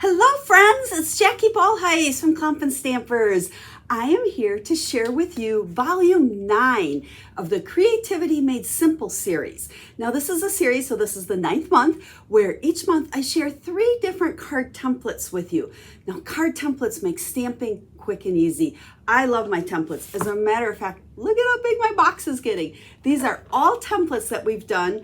Hello friends, it's Jackie Ballheis from Clump & Stampers. I am here to share with you volume 9 of the Creativity Made Simple series. Now this is a series, so this is the 9th month, where each month I share 3 different card templates with you. Now card templates make stamping quick and easy. I love my templates. As a matter of fact, look at how big my box is getting. These are all templates that we've done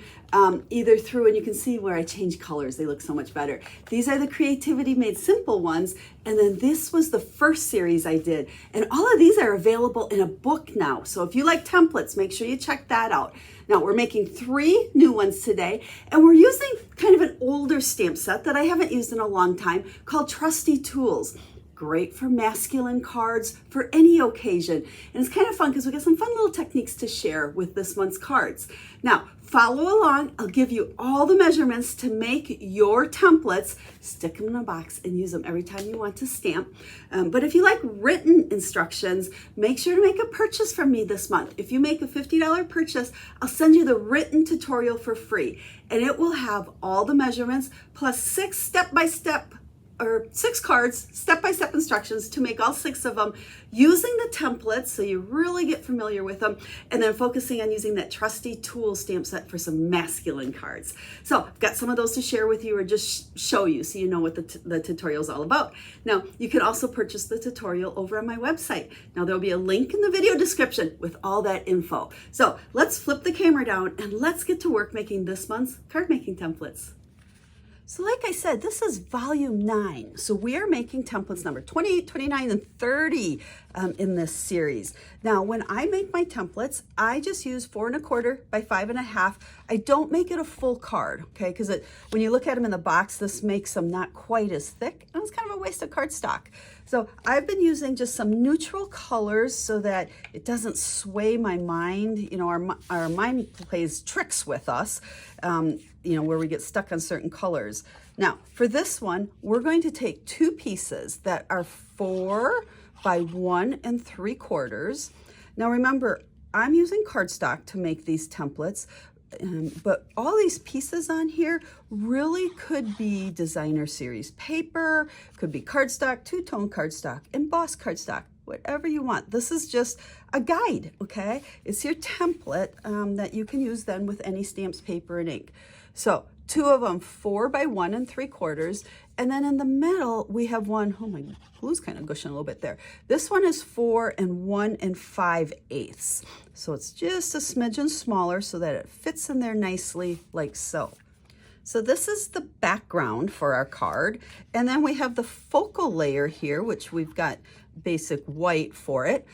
either through, and you can see where I change colors. They look so much better. These are the Creativity Made Simple ones. And then this was the first series I did. And all of these are available in a book now. So if you like templates, make sure you check that out. Now we're making 3 new ones today, and we're using kind of an older stamp set that I haven't used in a long time called Trusty Tools. Great for masculine cards for any occasion. And it's kind of fun because we got some fun little techniques to share with this month's cards. Now, follow along. I'll give you all the measurements to make your templates. Stick them in a box and use them every time you want to stamp. But if you like written instructions, make sure to make a purchase from me this month. If you make a $50 purchase, I'll send you the written tutorial for free. And it will have all the measurements plus 6 step-by-step or 6 cards, step-by-step instructions to make all 6 of them using the templates so you really get familiar with them, and then focusing on using that Trusty Tool stamp set for some masculine cards. So I've got some of those to share with you or just show you so you know what the tutorial is all about. Now, you can also purchase the tutorial over on my website. Now, there'll be a link in the video description with all that info. So let's flip the camera down and let's get to work making this month's card making templates. So like I said, this is volume 9. So we are making templates number 28, 29, and 30 in this series. Now, when I make my templates, I just use 4 1/4 by 5 1/2. I don't make it a full card, okay? Because when you look at them in the box, this makes them not quite as thick, and it's kind of a waste of cardstock. So I've been using just some neutral colors so that it doesn't sway my mind. You know, our mind plays tricks with us. You know, where we get stuck on certain colors. Now, for this one, we're going to take 2 pieces that are 4 by 1 3/4. Now, remember, I'm using cardstock to make these templates, but all these pieces on here really could be designer series paper, could be cardstock, 2-tone cardstock, embossed cardstock, whatever you want. This is just a guide, okay? It's your template that you can use then with any stamps, paper, and ink. So 2 of them, 4 by 1 3/4. And then in the middle, we have one, oh my glue's kind of gushing a little bit there. This one is 4 and 1 5/8. So it's just a smidgen smaller so that it fits in there nicely like so. So this is the background for our card. And then we have the focal layer here, which we've got basic white for it,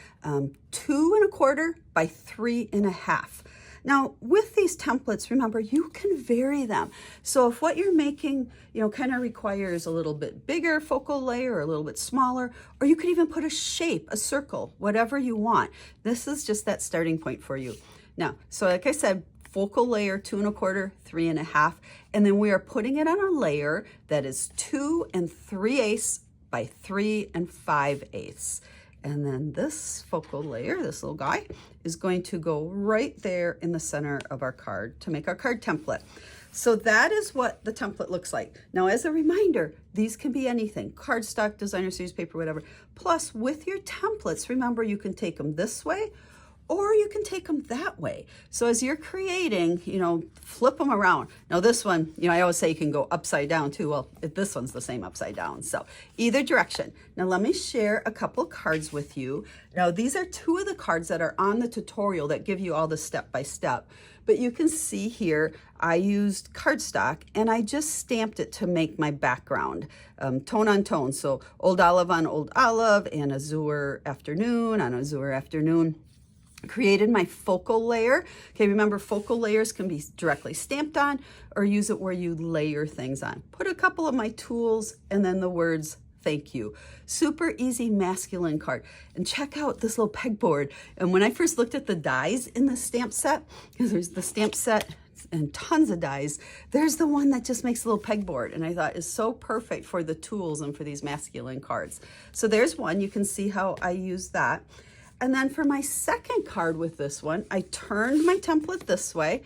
2 1/4 by 3 1/2. Now, with these templates, remember, you can vary them. So if what you're making, you know, kind of requires a little bit bigger focal layer or a little bit smaller, or you could even put a shape, a circle, whatever you want. This is just that starting point for you. Now, so like I said, focal layer 2 1/4, 3 1/2, and then we are putting it on a layer that is 2 3/8 by 3 5/8. And then this focal layer, this little guy, is going to go right there in the center of our card to make our card template. So that is what the template looks like. Now, as a reminder, these can be anything, cardstock, designer series paper, whatever. Plus, with your templates, remember, you can take them this way or you can take them that way. So as you're creating, you know, flip them around. Now this one, you know, I always say you can go upside down too. Well, this one's the same upside down. So either direction. Now let me share a couple of cards with you. Now these are 2 of the cards that are on the tutorial that give you all the step-by-step. But you can see here, I used cardstock and I just stamped it to make my background, tone on tone. So old olive on old olive and azure afternoon on azure afternoon. Created my focal layer. Okay, remember, focal layers can be directly stamped on or use it where you layer things on. Put a couple of my tools and then the words thank you. Super easy masculine card. And check out this little pegboard. And when I first looked at the dies in the stamp set, because there's the stamp set and tons of dies, there's the one that just makes a little pegboard, and I thought is so perfect for the tools and for these masculine cards. So there's one. You can see how I use that. And then for my second card with this one, I turned my template this way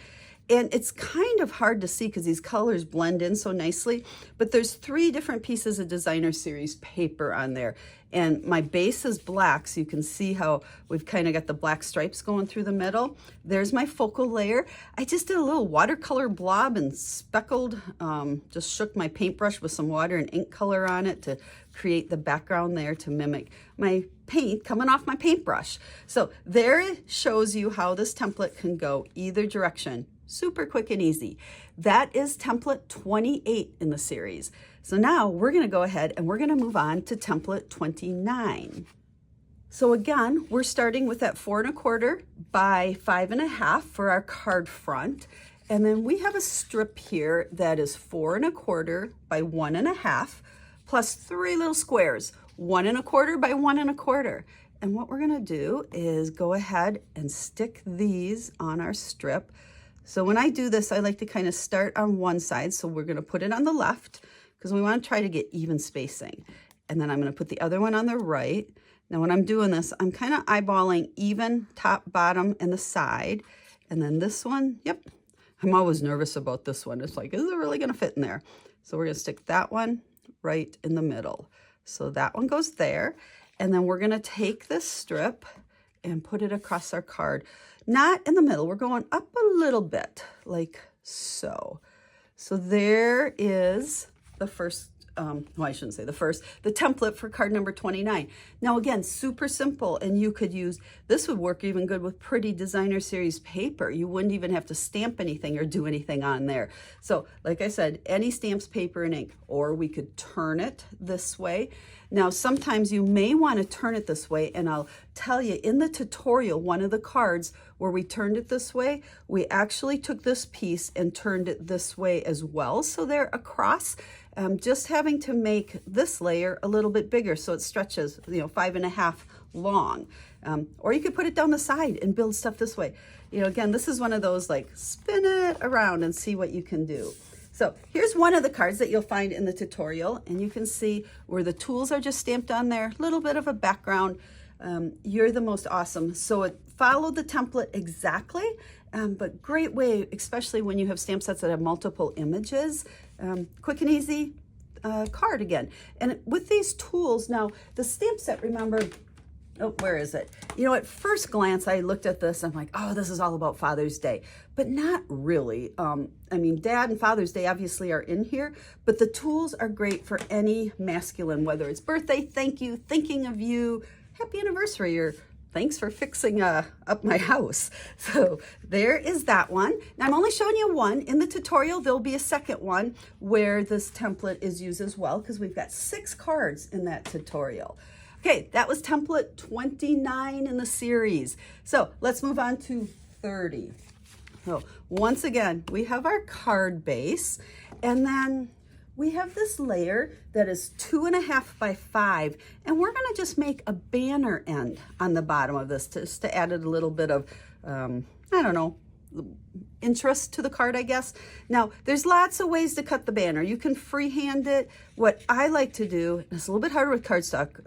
And it's kind of hard to see because these colors blend in so nicely, but there's 3 different pieces of designer series paper on there. And my base is black, so you can see how we've kind of got the black stripes going through the middle. There's my focal layer. I just did a little watercolor blob and speckled, just shook my paintbrush with some water and ink color on it to create the background there to mimic my paint coming off my paintbrush. So there it shows you how this template can go either direction. Super quick and easy. That is template 28 in the series. So now we're going to go ahead and we're going to move on to template 29. So again, we're starting with that 4 1/4 by 5 1/2 for our card front. And then we have a strip here that is 4 1/4 by 1 1/2 plus 3 little squares, 1 1/4 by 1 1/4. And what we're going to do is go ahead and stick these on our strip. So when I do this, I like to kind of start on one side. So we're going to put it on the left because we want to try to get even spacing. And then I'm going to put the other one on the right. Now when I'm doing this, I'm kind of eyeballing even top, bottom, and the side. And then this one, yep, I'm always nervous about this one. It's like, is it really going to fit in there? So we're going to stick that one right in the middle. So that one goes there. And then we're going to take this strip and put it across our card. Not in the middle. We're going up a little bit, like so. So there is the first, well, I shouldn't say the first, the template for card number 29. Now again, super simple, and you could use, this would work even good with pretty designer series paper. You wouldn't even have to stamp anything or do anything on there. So like I said, any stamps, paper, and ink, or we could turn it this way. Now, sometimes you may want to turn it this way, and I'll tell you in the tutorial, one of the cards where we turned it this way, we actually took this piece and turned it this way as well. So they're across, just having to make this layer a little bit bigger so it stretches, 5 1/2 long. Or you could put it down the side and build stuff this way. Again, this is one of those like spin it around and see what you can do. So here's one of the cards that you'll find in the tutorial, and you can see where the tools are just stamped on there, a little bit of a background. You're the most awesome. So it followed the template exactly, but great way, especially when you have stamp sets that have multiple images. Quick and easy card again. And with these tools, now the stamp set, remember, oh, where is it? At first glance, I looked at this, I'm like, oh, this is all about Father's Day, but not really. I mean, Dad and Father's Day obviously are in here, but the tools are great for any masculine, whether it's birthday, thank you, thinking of you, happy anniversary, or thanks for fixing up my house. So there is that one. Now I'm only showing you one. In the tutorial, there'll be a second one where this template is used as well, because we've got 6 cards in that tutorial. Okay, that was template 29 in the series. So let's move on to 30. So once again, we have our card base, and then we have this layer that is 2 1/2 by 5, and we're gonna just make a banner end on the bottom of this just to add a little bit of, I don't know, interest to the card, I guess. Now, there's lots of ways to cut the banner. You can freehand it. What I like to do, and it's a little bit harder with cardstock,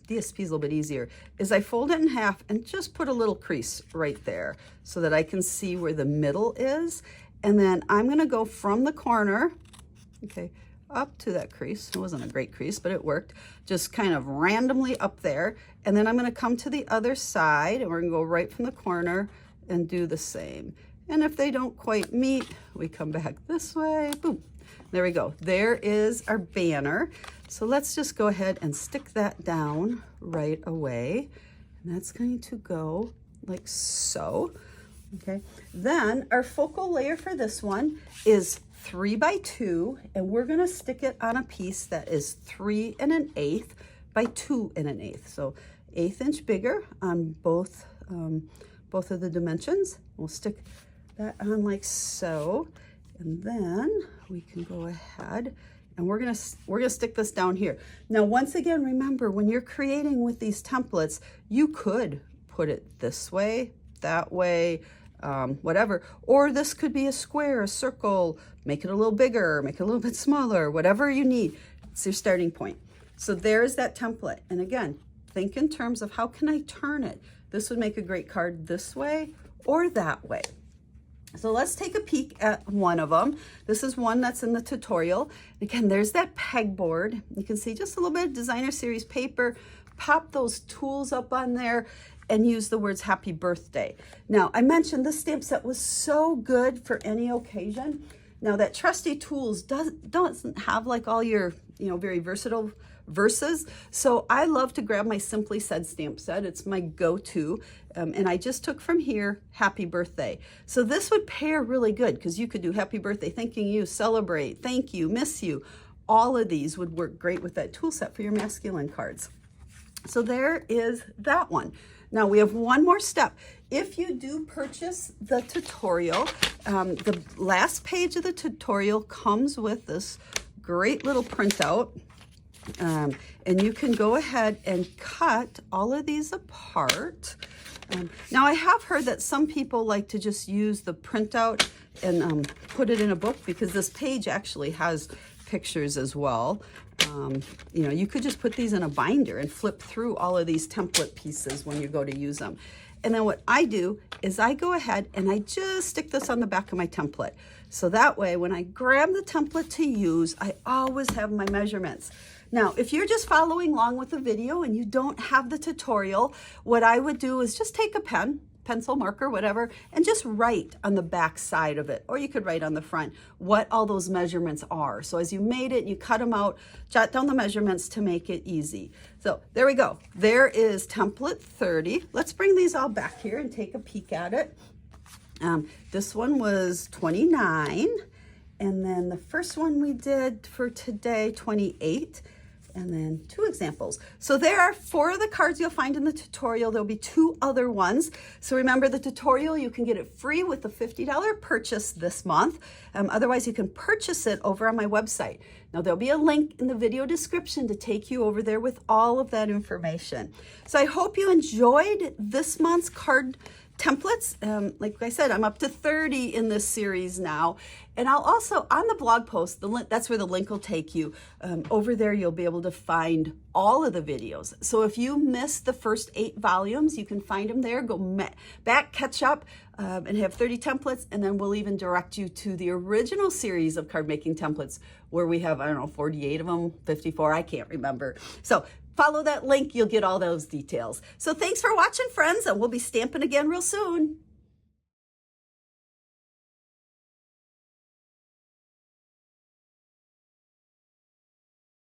DSP is a little bit easier, is I fold it in half and just put a little crease right there so that I can see where the middle is. And then I'm gonna go from the corner, okay, up to that crease. It wasn't a great crease, but it worked. Just kind of randomly up there. And then I'm gonna come to the other side, and we're gonna go right from the corner and do the same. And if they don't quite meet, we come back this way, boom. There we go. There is our banner. So let's just go ahead and stick that down right away. And that's going to go like so, okay? Then our focal layer for this one is 3 by 2, and we're gonna stick it on a piece that is 3 1/8 by 2 1/8. So 1/8 inch bigger on both of the dimensions. We'll stick that on like so, and then we can go ahead and we're gonna stick this down here. Now, once again, remember, when you're creating with these templates, you could put it this way, that way, whatever, or this could be a square, a circle, make it a little bigger, make it a little bit smaller, whatever you need. It's your starting point. So there's that template. And again, think in terms of how can I turn it? This would make a great card this way or that way. So let's take a peek at one of them. This is one that's in the tutorial. Again, there's that pegboard. You can see just a little bit of designer series paper. Pop those tools up on there and use the words happy birthday. Now, I mentioned this stamp set was so good for any occasion. Now that Trusty Tools doesn't have like all your, very versatile verses. So I love to grab my Simply Said stamp set. It's my go-to. And I just took from here, happy birthday. So this would pair really good because you could do happy birthday, thanking you, celebrate, thank you, miss you. All of these would work great with that tool set for your masculine cards. So there is that one. Now we have one more step. If you do purchase the tutorial, the last page of the tutorial comes with this great little printout. And you can go ahead and cut all of these apart. Now I have heard that some people like to just use the printout and put it in a book because this page actually has pictures as well. You could just put these in a binder and flip through all of these template pieces when you go to use them. And then what I do is I go ahead and I just stick this on the back of my template. So that way, when I grab the template to use, I always have my measurements. Now, if you're just following along with the video and you don't have the tutorial, what I would do is just take a pen, pencil, marker, whatever, and just write on the back side of it, or you could write on the front what all those measurements are. So as you made it, you cut them out, jot down the measurements to make it easy. So there we go. There is template 30. Let's bring these all back here and take a peek at it. This one was 29, and then the first one we did for today, 28. And then 2 examples. So there are 4 of the cards you'll find in the tutorial. There'll be 2 other ones. So remember the tutorial, you can get it free with the $50 purchase this month. Otherwise, you can purchase it over on my website. Now there'll be a link in the video description to take you over there with all of that information. So I hope you enjoyed this month's card templates. Like I said, I'm up to 30 in this series now. And I'll also, on the blog post, the link, that's where the link will take you. Over there, you'll be able to find all of the videos. So if you missed the first 8 volumes, you can find them there. Go back, catch up, and have 30 templates. And then we'll even direct you to the original series of card making templates where we have, 48 of them, 54, I can't remember. So follow that link, you'll get all those details. So thanks for watching, friends, and we'll be stamping again real soon.